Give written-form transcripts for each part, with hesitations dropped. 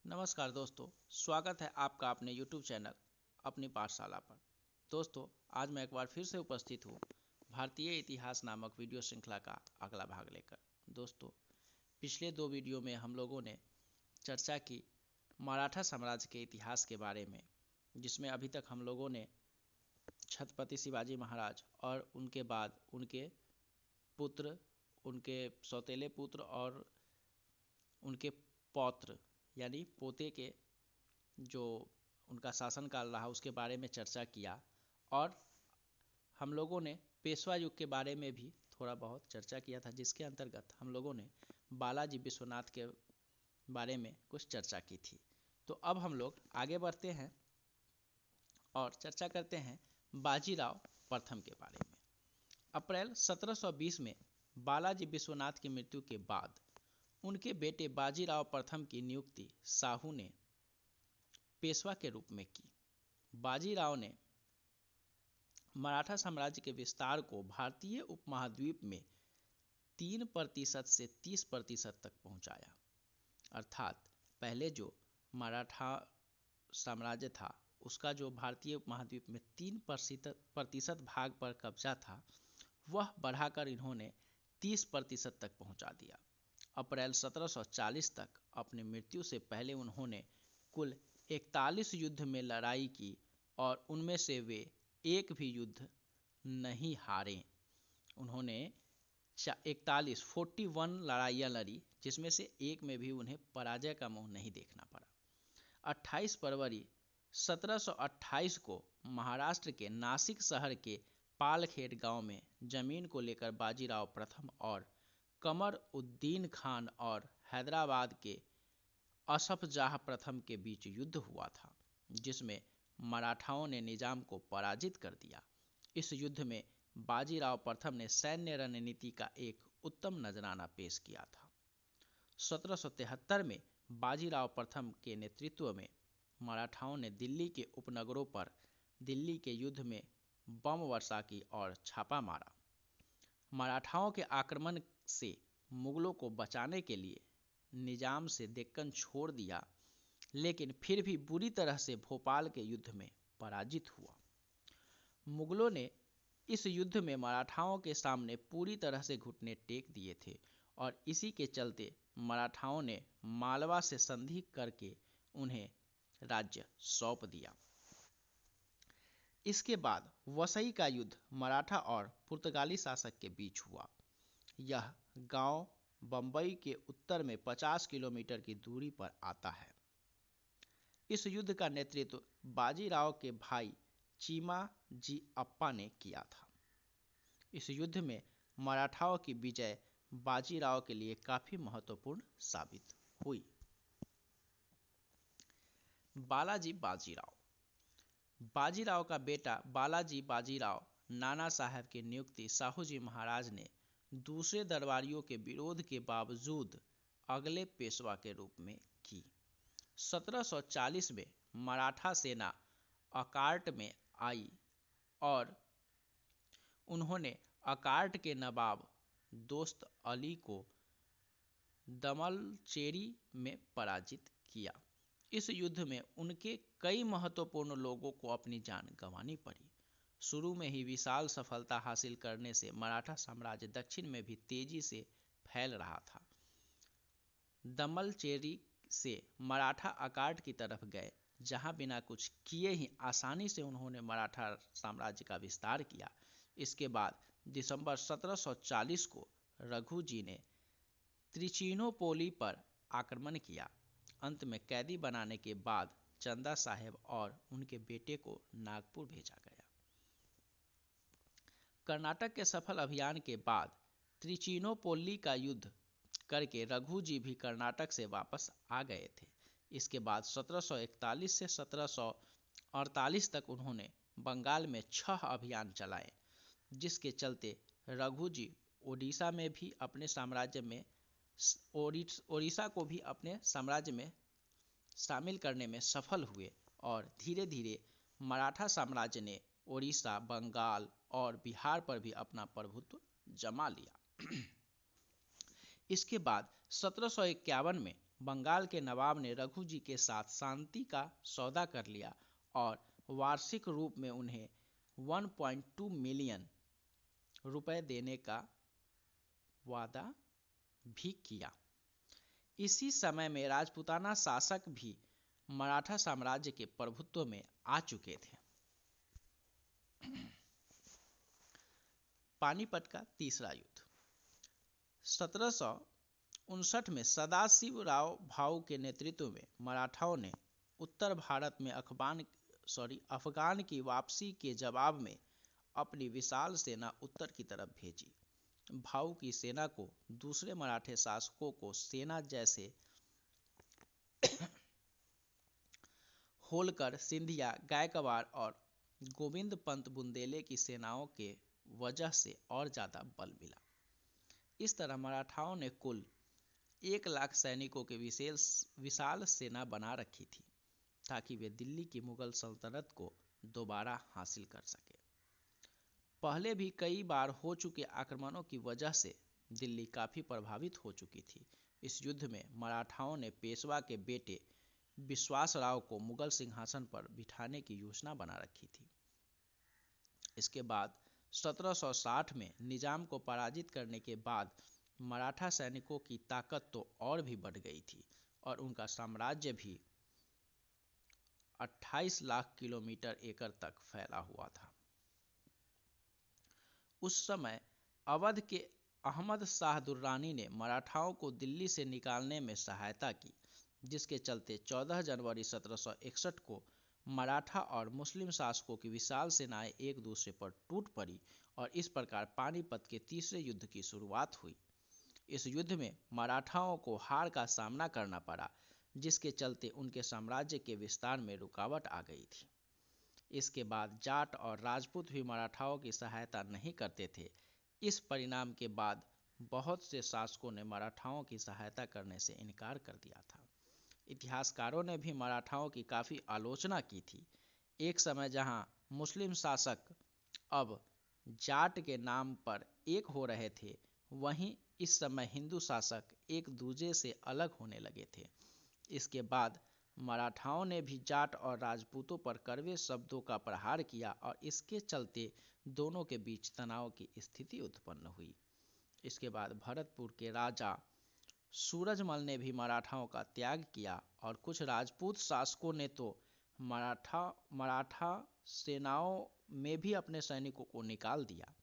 नमस्कार दोस्तों, स्वागत है आपका अपने YouTube चैनल अपनी पाठशाला पर। दोस्तों, आज मैं एक बार फिर से उपस्थित हूँ भारतीय इतिहास नामक वीडियो श्रृंखला का अगला भाग लेकर। दोस्तों, पिछले दो वीडियो में हम लोगों ने चर्चा की मराठा साम्राज्य के इतिहास के बारे में, जिसमें अभी तक हम लोगों ने छत्रपति शिवाजी महाराज और उनके बाद उनके पुत्र, उनके सौतेले पुत्र और उनके पौत्र यानी पोते के जो उनका शासनकाल रहा उसके बारे में चर्चा किया। और हम लोगों ने पेशवा युग के बारे में भी थोड़ा बहुत चर्चा किया था, जिसके अंतर्गत हम लोगों ने बालाजी विश्वनाथ के बारे में कुछ चर्चा की थी। तो अब हम लोग आगे बढ़ते हैं और चर्चा करते हैं बाजीराव प्रथम के बारे में। अप्रैल 1720 में बालाजी विश्वनाथ की मृत्यु के बाद उनके बेटे बाजीराव प्रथम की नियुक्ति शाहू ने पेशवा के रूप में की। बाजीराव ने मराठा साम्राज्य के विस्तार को भारतीय उपमहाद्वीप में 3% से 30% तक पहुंचाया। अर्थात पहले जो मराठा साम्राज्य था उसका जो भारतीय उपमहाद्वीप में 3% भाग पर कब्जा था, वह बढ़ाकर इन्होंने 30% तक पहुंचा दिया। अप्रैल 1740 तक अपनी मृत्यु से पहले उन्होंने कुल 41 युद्ध में लड़ाई की और उनमें से वे एक भी युद्ध नहीं हारे। उन्होंने 41 लड़ाइयाँ लड़ी, जिसमें से एक में भी उन्हें पराजय का मुंह नहीं देखना पड़ा। 28 फरवरी 1728 को महाराष्ट्र के नासिक शहर के पालखेड़ गांव में जमीन को लेकर बाजीराव प्रथम और कमर उद्दीन खान और हैदराबाद के असफजाह प्रथम के बीच युद्ध हुआ था, जिसमें मराठाओं ने निजाम को पराजित कर दिया। इस युद्ध में बाजीराव प्रथम ने सैन्य रणनीति का एक उत्तम नजराना पेश किया था। 1773 में बाजीराव प्रथम के नेतृत्व में मराठाओं ने दिल्ली के उपनगरों पर दिल्ली के युद्ध में बम वर्षा की और छापा मारा। मराठाओं के आक्रमण से मुगलों को बचाने के लिए निजाम से डेक्कन छोड़ दिया, लेकिन फिर भी बुरी तरह से भोपाल के युद्ध में पराजित हुआ। मुगलों ने इस युद्ध में मराठाओं के सामने पूरी तरह से घुटने टेक दिए थे और इसी के चलते मराठाओं ने मालवा से संधि करके उन्हें राज्य सौंप दिया। इसके बाद वसई का युद्ध मराठा और पुर्तगाली शासक के बीच हुआ। यह गांव बंबई के उत्तर में 50 किलोमीटर की दूरी पर आता है। इस युद्ध का नेतृत्व बाजीराव के भाई चीमा जी अप्पा ने किया था। इस युद्ध में मराठाओं की विजय बाजीराव के लिए काफी महत्वपूर्ण साबित हुई। बालाजी बाजीराव। बाजीराव का बेटा बालाजी बाजीराव नाना साहब की नियुक्ति शाहू जी महाराज ने दूसरे दरबारियों के विरोध के बावजूद अगले पेशवा के रूप में की। 1740 में मराठा सेना अकार्ट में आई और उन्होंने अकार्ट के नवाब दोस्त अली को दमलचेरी में पराजित किया। इस युद्ध में उनके कई महत्वपूर्ण लोगों को अपनी जान गंवानी पड़ी। शुरू में ही विशाल सफलता हासिल करने से मराठा साम्राज्य दक्षिण में भी तेजी से फैल रहा था। दमलचेरी से मराठा अकार्ट की तरफ गए, जहां बिना कुछ किए ही आसानी से उन्होंने मराठा साम्राज्य का विस्तार किया। इसके बाद दिसंबर 1740 को रघु जी ने त्रिचिनोपोली पर आक्रमण किया। अंत में कैदी बनाने के बाद चंदा साहेब और उनके बेटे को नागपुर भेजा गया। कर्नाटक के सफल अभियान के बाद त्रिचिनोपोली का युद्ध करके रघु जी भी कर्नाटक से वापस आ गए थे। इसके बाद 1741 से 1748 तक उन्होंने बंगाल में 6 अभियान चलाए, जिसके चलते रघु जी ओडिशा में भी अपने साम्राज्य में ओडिशा को भी अपने साम्राज्य में शामिल करने में सफल हुए और धीरे धीरे मराठा साम्राज्य ने ओडिशा, बंगाल और बिहार पर भी अपना प्रभुत्व जमा लिया। इसके बाद 1751 में बंगाल के नवाब ने रघु जी के साथ शांति का सौदा कर लिया और वार्षिक रूप में उन्हें 1.2 मिलियन रुपए देने का वादा भी किया। इसी समय में राजपूताना शासक भी मराठा साम्राज्य के प्रभुत्व में आ चुके थे। पानीपत का तीसरा युद्ध 1759 में सदाशिव राव भाऊ के नेतृत्व में मराठाओं ने उत्तर भारत में अफगान की वापसी के जवाब में अपनी विशाल सेना उत्तर की तरफ भेजी। भाऊ की सेना को दूसरे मराठे शासकों को सेना जैसे होलकर, सिंधिया, गायकवाड़ और गोविंद पंत बुंदेले की सेनाओं के वजह से और ज्यादा बल मिला। इस तरह मराठाओं ने कुल 1 लाख सैनिकों की विशाल सेना बना रखी थी ताकि वे दिल्ली की मुगल सल्तनत को दोबारा हासिल कर सके। पहले भी कई बार हो चुके आक्रमणों की वजह से दिल्ली काफी प्रभावित हो चुकी थी। इस युद्ध में मराठाओं ने पेशवा के बेटे विश्वासराव को मुगल सिंहासन पर बिठाने की योजना बना रखी थी। इसके बाद 1760 में निजाम को पराजित करने के बाद मराठा सैनिकों की ताकत तो और भी बढ़ गई थी और उनका साम्राज्य भी 28 लाख किलोमीटर एकड़ तक फैला हुआ था। उस समय अवध के अहमद शाह दुर्रानी ने मराठाओं को दिल्ली से निकालने में सहायता की, जिसके चलते 14 जनवरी 1761 को मराठा और मुस्लिम शासकों की विशाल सेनाएं एक दूसरे पर टूट पड़ी और इस प्रकार पानीपत के तीसरे युद्ध की शुरुआत हुई। इस युद्ध में मराठाओं को हार का सामना करना पड़ा, जिसके चलते उनके साम्राज्य के विस्तार में रुकावट आ गई थी। इसके बाद जाट और राजपूत भी मराठाओं की सहायता नहीं करते थे। इस परिणाम के बाद बहुत से शासकों ने मराठाओं की सहायता करने से इनकार कर दिया था। इतिहासकारों ने भी मराठाओं की काफ़ी आलोचना की थी। एक समय जहां मुस्लिम शासक अब जाट के नाम पर एक हो रहे थे, वहीं इस समय हिंदू शासक एक दूसरे से अलग होने लगे थे। इसके बाद मराठाओं ने भी जाट और राजपूतों पर कड़वे शब्दों का प्रहार किया और इसके चलते दोनों के बीच तनाव की स्थिति उत्पन्न हुई। इसके बाद भरतपुर के राजा सूरजमल ने भी मराठाओं का त्याग किया और कुछ राजपूत शासकों ने तो मराठा सेनाओं में भी अपने सैनिकों को निकाल दिया।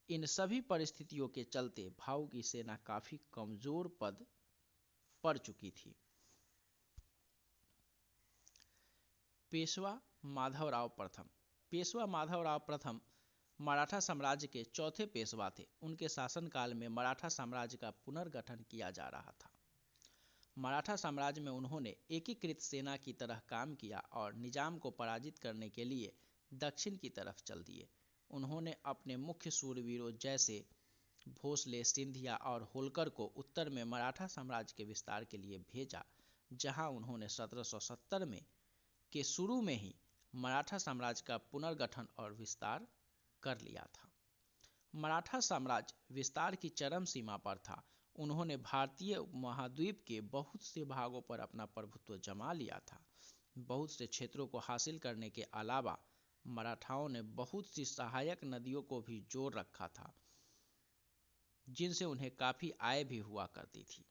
इन सभी परिस्थितियों के चलते भाऊ की सेना काफी कमजोर पड़ चुकी थी। पेशवा माधवराव प्रथम मराठा साम्राज्य के चौथे पेशवा थे। उनके शासनकाल में मराठा साम्राज्य का पुनर्गठन किया जा रहा था। मराठा साम्राज्य में उन्होंने एकीकृत सेना की तरह काम किया और निजाम को पराजित करने के लिए दक्षिण की तरफ चल दिए। उन्होंने अपने मुख्य शूरवीरों जैसे भोसले, सिंधिया और होलकर को उत्तर में मराठा साम्राज्य के विस्तार के लिए भेजा, जहां उन्होंने 1770 में के शुरू में ही मराठा साम्राज्य का पुनर्गठन और विस्तार कर लिया था। मराठा साम्राज्य विस्तार की चरम सीमा पर था। उन्होंने भारतीय उपमहाद्वीप के बहुत से भागों पर अपना प्रभुत्व जमा लिया था। बहुत से क्षेत्रों को हासिल करने के अलावा मराठाओं ने बहुत सी सहायक नदियों को भी जोड़ रखा था, जिनसे उन्हें काफी आय भी हुआ करती थी।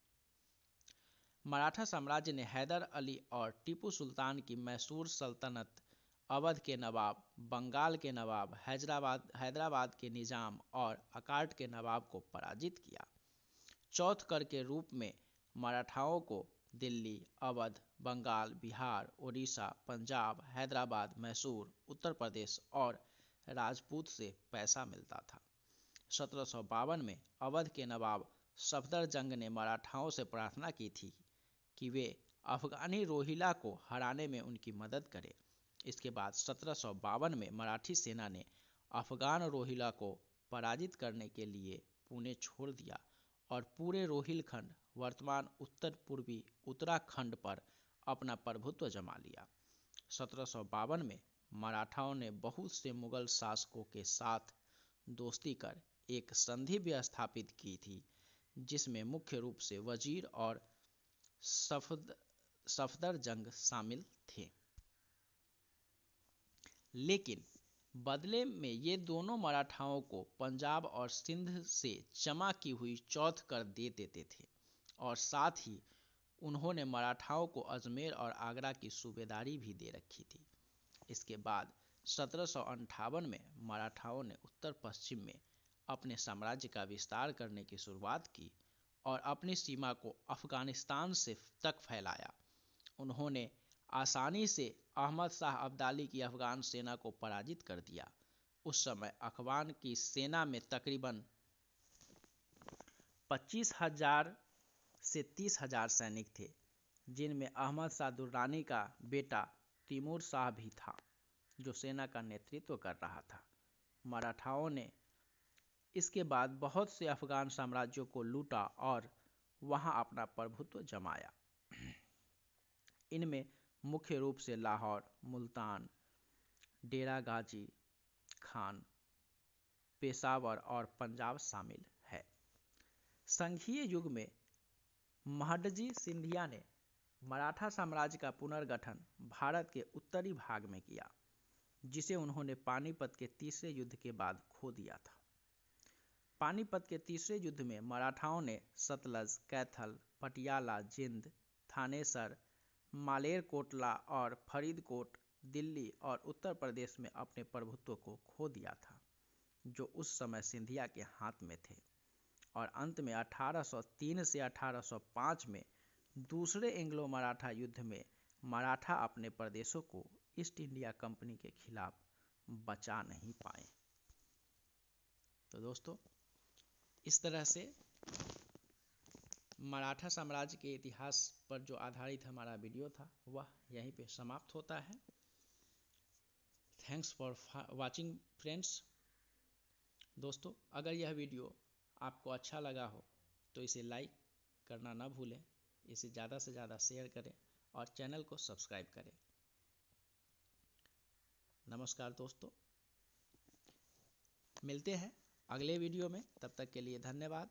मराठा साम्राज्य ने हैदर अली और टीपू सुल्तान की मैसूर सल्तनत, अवध के नवाब, बंगाल के नवाब, हैदराबाद के निजाम और अकाट के नवाब को पराजित किया। चौथ कर के रूप में मराठाओं को दिल्ली, अवध, बंगाल, बिहार, उड़ीसा, पंजाब, हैदराबाद, मैसूर, उत्तर प्रदेश और राजपूत से पैसा मिलता था। 1752 में अवध के नवाब सफदरजंग ने मराठाओं से प्रार्थना की थी कि वे अफगानी रोहिला को हराने में उनकी मदद करें। इसके बाद 1752 में मराठी सेना ने अफगान रोहिला को पराजित करने के लिए पुणे छोड़ दिया और पूरे रोहिलखंड, वर्तमान उत्तर पूर्वी उत्तराखंड पर अपना प्रभुत्व जमा लिया। 1752 में मराठाओं ने बहुत से मुगल शासकों के साथ दोस्ती कर एक संधि भी स्थापित की थी, जिसमें मुख्य रूप से वजीर और सफदरजंग शामिल थे। लेकिन बदले में ये दोनों मराठाओं को पंजाब और सिंध से जमा की हुई चौथ कर दे देते थे और साथ ही उन्होंने मराठाओं को अजमेर और आगरा की सूबेदारी भी दे रखी थी। इसके बाद 1758 में मराठाओं ने उत्तर पश्चिम में अपने साम्राज्य का विस्तार करने की शुरुआत की और अपनी सीमा को अफगानिस्तान से तक फैलाया। उन्होंने आसानी से अहमद शाह अब्दाली की अफगान सेना को पराजित कर दिया। उस समय अफगान की सेना में तकरीबन 25,000 से 30,000 सैनिक थे, जिनमें अहमद शाह दुर्रानी का बेटा तिमूर शाह भी था, जो सेना का नेतृत्व कर रहा था। मराठाओं ने इसके बाद बहुत से अफगान साम्राज्यों को लूटा और वहां अपना प्रभुत्व जमाया। इनमें मुख्य रूप से लाहौर, मुल्तान, डेरा गाजी खान, पेशावर और पंजाब शामिल है। संघीय युग में महदजी सिंधिया ने मराठा साम्राज्य का पुनर्गठन भारत के उत्तरी भाग में किया, जिसे उन्होंने पानीपत के तीसरे युद्ध के बाद खो दिया था। पानीपत के तीसरे युद्ध में मराठाओं ने सतलज, कैथल, पटियाला, जिंद, थानेसर, मालेरकोटला और फरीदकोट, दिल्ली और उत्तर प्रदेश में अपने प्रभुत्व को खो दिया था, जो उस समय सिंधिया के हाथ में थे। और अंत में 1803 से 1805 में दूसरे एंग्लो मराठा युद्ध में मराठा अपने प्रदेशों को ईस्ट इंडिया कंपनी के खिलाफ बचा नहीं पाए। तो दोस्तों, इस तरह से मराठा साम्राज्य के इतिहास पर जो आधारित हमारा वीडियो था वह यहीं पे समाप्त होता है। Thanks for watching friends. दोस्तों, अगर यह वीडियो आपको अच्छा लगा हो तो इसे लाइक करना ना भूलें, इसे ज़्यादा से ज़्यादा शेयर करें और चैनल को सब्सक्राइब करें। नमस्कार दोस्तों, मिलते हैं अगले वीडियो में। तब तक के लिए धन्यवाद।